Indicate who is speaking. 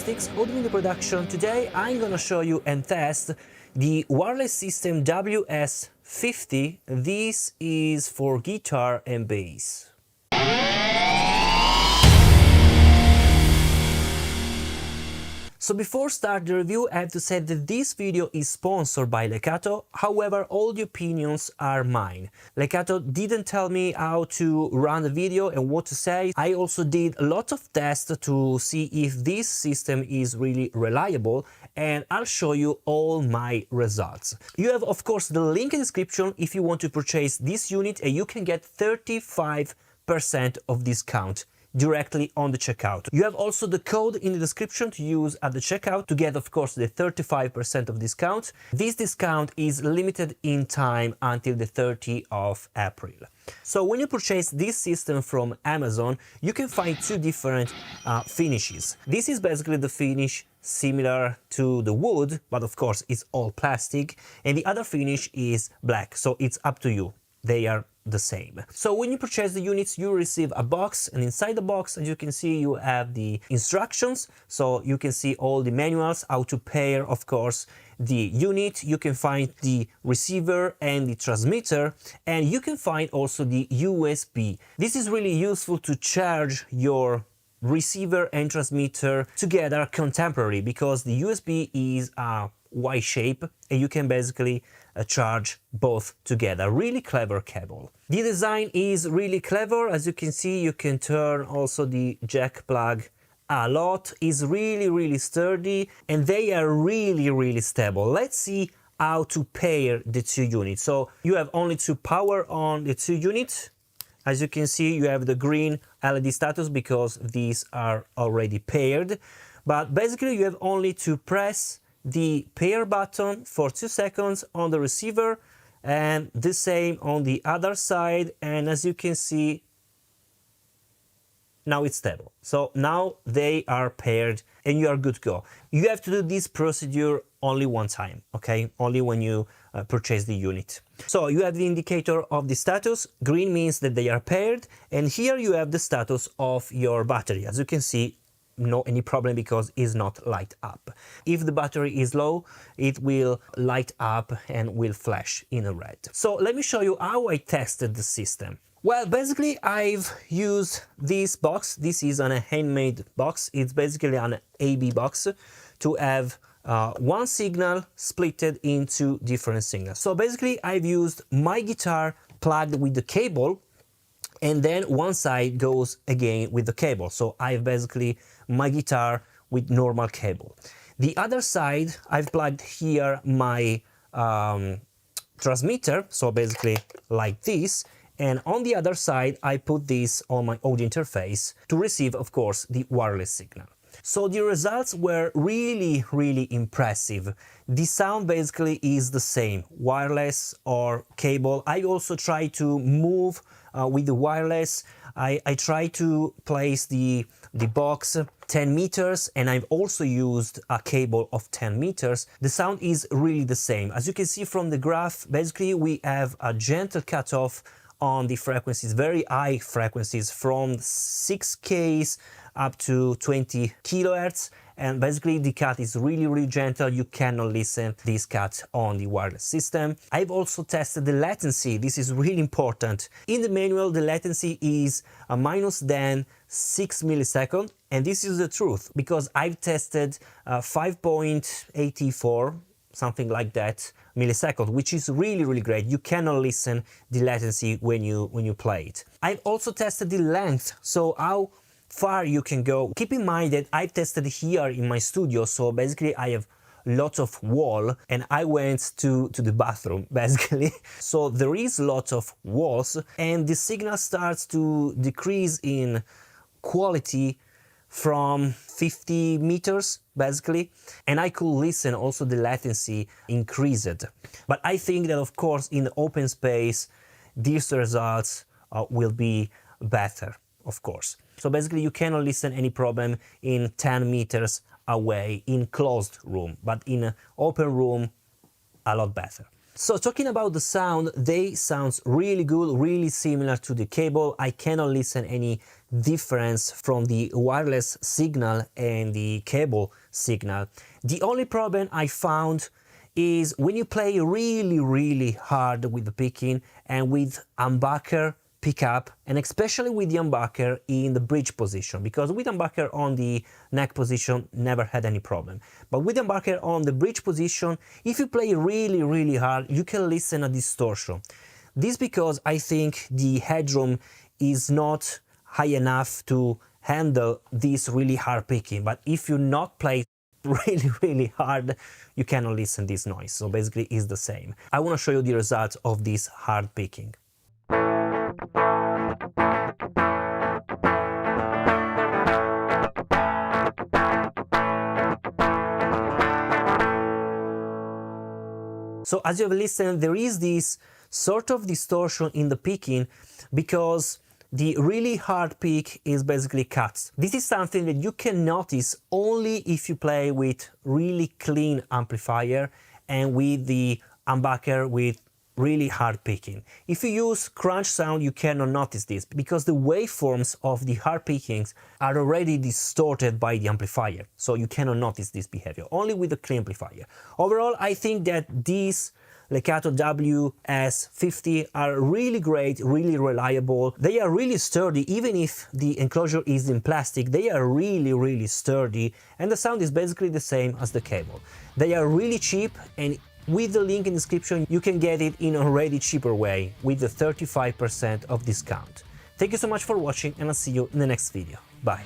Speaker 1: Guitarists, audio in the production. Today I'm gonna show you and test the wireless system WS-50. This is for guitar and bass. So before start the review, I have to say that this video is sponsored by LEKATO. However, all the opinions are mine. LEKATO didn't tell me how to run the video and what to say. I also did a lot of tests to see if this system is really reliable, and I'll show you all my results. You have, of course, the link in the description if you want to purchase this unit, and you can get 35% of discount directly on the checkout. You have also the code in the description to use at the checkout to get, of course, the 35% of discount. This discount is limited in time until the 30th of April. So when you purchase this system from Amazon, you can find two different finishes. This is basically the finish similar to the wood, but of course it's all plastic, and the other finish is black, so it's up to you. They are the same. So when you purchase the units, you receive a box, and inside the box, as you can see, you have the instructions, so you can see all the manuals, how to pair, of course, the unit. You can find the receiver and the transmitter, and you can find also the USB. This is really useful to charge your receiver and transmitter together contemporary, because the USB is a Y shape and you can basically charge both together. Really clever cable. The design is really clever. As you can see, you can turn also the jack plug a lot. It's really sturdy, and they are really stable. Let's see how to pair the two units. So you have only to power on the two units. As you can see, you have the green LED status because these are already paired, but basically you have only to press the pair button for 2 seconds on the receiver, and the same on the other side, and as you can see, now it's stable. So now they are paired and you are good to go. You have to do this procedure only one time, okay? Only when you purchase the unit. So you have the indicator of the status. Green means that they are paired, and here you have the status of your battery. As you can see, no any problem because it's not light up. If the battery is low, it will light up and will flash in red. So let me show you how I tested the system. Well, basically I've used this box. This is a handmade box. It's basically an AB box to have one signal splitted into different signals. So basically I've used my guitar plugged with the cable, and then one side goes again with the cable. So I have basically my guitar with normal cable. The other side, I've plugged here my transmitter, so basically like this. And on the other side, I put this on my audio interface to receive, of course, the wireless signal. So the results were really impressive. The sound basically is the same, wireless or cable. I also try to move with the wireless. I try to place the box 10 meters, and I've also used a cable of 10 meters. The sound is really the same. As you can see from the graph, basically we have a gentle cutoff on the frequencies, very high frequencies from 6Ks up to 20 kilohertz, and basically the cut is really gentle. You cannot listen this cut on the wireless system. I've also tested the latency. This is really important. In the manual, the latency is a minus than 6 milliseconds, and this is the truth because I've tested 5.84, something like that, milliseconds, which is really great. You cannot listen the latency when you play it. I've also tested the length, so how far you can go. Keep in mind that I've tested here in my studio, so basically I have lots of wall, and I went to the bathroom basically. So there is lots of walls, and the signal starts to decrease in quality from 50 meters basically, and I could listen also the latency increased. But I think that of course in the open space these results will be better, of course. So basically you cannot listen any problem in 10 meters away in closed room, but in an open room a lot better. So talking about the sound, they sound really good, really similar to the cable. I cannot listen any difference from the wireless signal and the cable signal. The only problem I found is when you play really hard with the picking and with humbucker pickup, and especially with the humbucker in the bridge position, because with humbucker on the neck position never had any problem, but with humbucker on the bridge position, if you play really hard, you can listen a distortion. This because I think the headroom is not high enough to handle this really hard picking, but if you not play really hard, you cannot listen this noise, so basically it's the same. I want to show you the results of this hard picking. So as you have listened, there is this sort of distortion in the picking because the really hard pick is basically cuts. This is something that you can notice only if you play with really clean amplifier and with the humbucker with really hard picking. If you use crunch sound, you cannot notice this because the waveforms of the hard pickings are already distorted by the amplifier, so you cannot notice this behavior, only with a clean amplifier. Overall, I think that these LEKATO WS-50 are really great, really reliable. They are really sturdy, even if the enclosure is in plastic, they are really sturdy, and the sound is basically the same as the cable. They are really cheap, and with the link in the description, you can get it in a already cheaper way with the 35% of discount. Thank you so much for watching, and I'll see you in the next video. Bye.